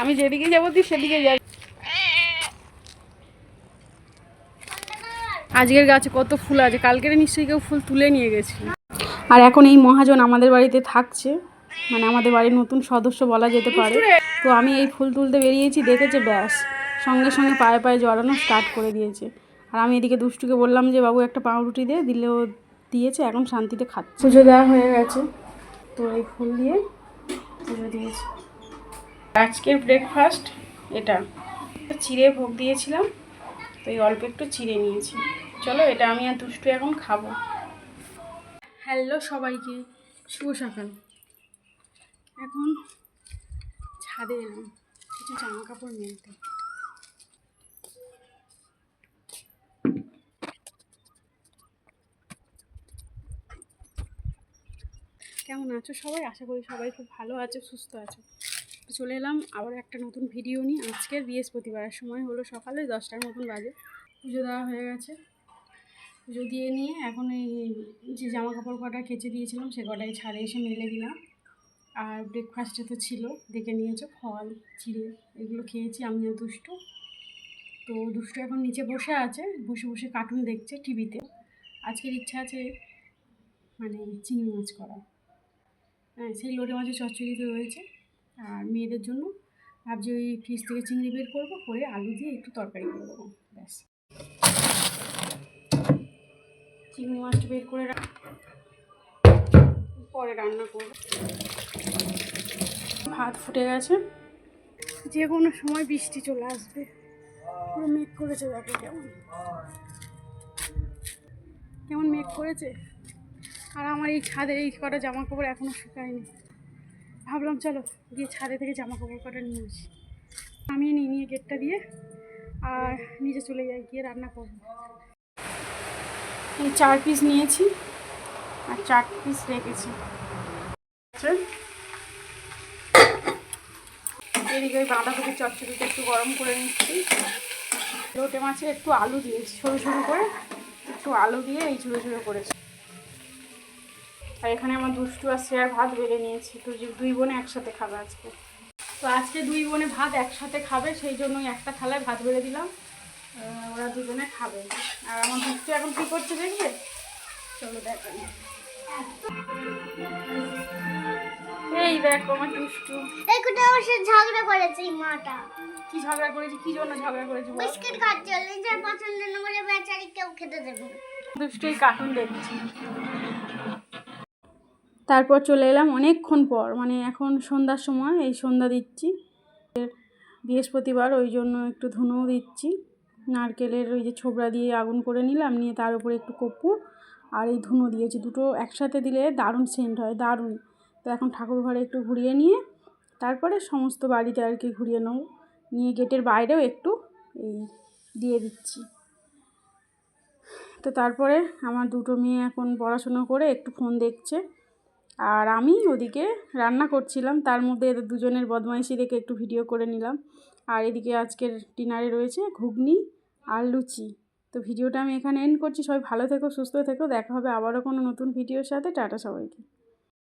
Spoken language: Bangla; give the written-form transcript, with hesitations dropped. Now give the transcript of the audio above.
আমি যেদিকে যাবো তুই সেদিকে যাবি। আজকের গাছে কত ফুল আছে, কালকের নিশ্চয়ই কেউ ফুল তুলে নিয়ে গেছিল। আর এখন এই মহাজন আমাদের বাড়িতে থাকছে, মানে আমাদের বাড়ির নতুন সদস্য বলা যেতে পারে। তো আমি এই ফুল তুলতে বেরিয়েছি, দেখেছে ব্যাস সঙ্গে সঙ্গে পায়ে পায়ে জড়ানো স্টার্ট করে দিয়েছে। আর আমি এদিকে দুষ্টুকে বললাম যে বাবু একটা পাউরুটি দে, দিলেও দিয়েছে, এখন শান্তিতে খাচ্ছে। পুজো দেওয়া হয়ে গেছে, তো এই ফুল দিয়ে পুজো দিয়েছি। আজকের ব্রেকফাস্ট এটা চিড়ে ভোগ দিয়েছিলাম, তো এই অল্প একটু চিড়ে নিয়েছি। চলো এটা আমি আর দুষ্টু এখন খাবো। হ্যালো সবাইকে, শুভ সকাল। এখন ছাদে এলাম কিছু জামা কাপড় মেলতে। কেমন আছো সবাই? আশা করি সবাই খুব ভালো আছো, সুস্থ আছো। চলে এলাম আবার একটা নতুন ভিডিও নিয়ে। আজকের বৃহস্পতিবারের সময় হলো সকালে 10টার মতন বাজে। পুজো দেওয়া হয়ে গেছে, পুজো দিয়ে নিয়ে এখন এই যে জামা কাপড় কটা কেচে দিয়েছিলাম সে কটাই ছাদে এসে মেলে দিলাম। আর ব্রেকফাস্টে তো ছিল, দেখে নিয়েছো, ফল চিড়ে এগুলো খেয়েছি আমি আর দুষ্টু। তো দুষ্টু এখন নিচে বসে আছে, বসে বসে কার্টুন দেখছে টিভিতে। আজকের ইচ্ছা আছে মানে চিংড়ি মাছ করা, হ্যাঁ সেই লোটে মাছের চচ্চড়িতে রয়েছে। আর মেয়েদের জন্য ভাবছি ওই ফ্রিজ থেকে চিংড়ি বের করবো, করে আলু দিয়ে একটু তরকারি করে দেবো, ব্যাস। চিংড়ি মাছটা বের করে পরে রান্না করবো। ভাত ফুটে গেছে, যে কোনো সময় বৃষ্টি চলে আসবে, পুরো মেঘ করেছে, দেখো কেমন কেমন মেঘ করেছে। আর আমার এই ছাদের এই কটা জামা কাপড় এখনও শুকায়নি। ভাবলাম চলো গিয়ে ছাদে থেকে জামা কাপড় কটা নিয়ে আসি, নামিয়ে নিয়ে গেটটা দিয়ে আর নিচে চলে যাই, গিয়ে রান্না করব। এই 4 পিস নিয়েছি আর 4 পিস রেখেছি। এদিকে ওই বাঁধাকপির চচ্চড়িটা একটু গরম করে নিচ্ছি। লোটে মাছে একটু আলু দিয়েছি, সরু সরু করে একটু আলু দিয়ে এই ঝুড়ো ঝুড়ো করেছি। আর এখানে আমার দুষ্টু আর শ্রেয়ার ভাত বেড়ে নিয়েছি, তো দুই বোনে একসাথে খাবে আজকে। তো আজকে দুই বোনে ভাত একসাথে খাবে, সেই জন্যই একটা থালায় ভাত বেড়ে দিলাম, ওরা দুজনে খাবে। আর আমার দুষ্টু এখন কী করছে দেখবে, চলো দেখো। এই দেখো আমার দুষ্টু ঝগড়া করেছে মাটা। কি ঝগড়া করেছে, কি জন্য ঝগড়া করেছে? বিস্কিট খাচ্ছে, নিজের পছন্দ না বলে বেচারি কেউ খেতে দেবে না। দুষ্টু এই কার্টুন দেখছি। তারপর চলে এলাম অনেকক্ষণ পর, মানে এখন সন্ধ্যার সময়, এই সন্ধ্যা দিচ্ছি। বৃহস্পতিবার ওই জন্য একটু ধুনোও দিচ্ছি। নারকেলের ওই যে ছোবড়া দিয়ে আগুন করে নিলাম, নিয়ে তার উপরে একটু কর্পূর আর এই ধুনো দিয়েছি, দুটো একসাথে দিলে দারুণ সেন্ট হয়, দারুণ। তো এখন ঠাকুর ঘরে একটু ঘুরিয়ে নিয়ে তারপরে সমস্ত বাড়িতে আর কি ঘুরিয়ে নেব, নিয়ে গেটের বাইরেও একটু এই দিয়ে দিচ্ছি। তো তারপরে আমার দুটো মেয়ে এখন পড়াশুনো করে একটু ফোন দেখছে, আর আমি ওদিকে রান্না করছিলাম। তার মধ্যে এদের দুজনের বদমাইশি দেখে একটু ভিডিও করে নিলাম। আর এদিকে আজকের ডিনারে রয়েছে ঘুগনি আর লুচি। তো ভিডিওটা আমি এখানে এন্ড করছি। সবাই ভালো থেকো, সুস্থ থেকো, দেখা হবে আবারও কোনো নতুন ভিডিওর সাথে। টাটা সবাইকে।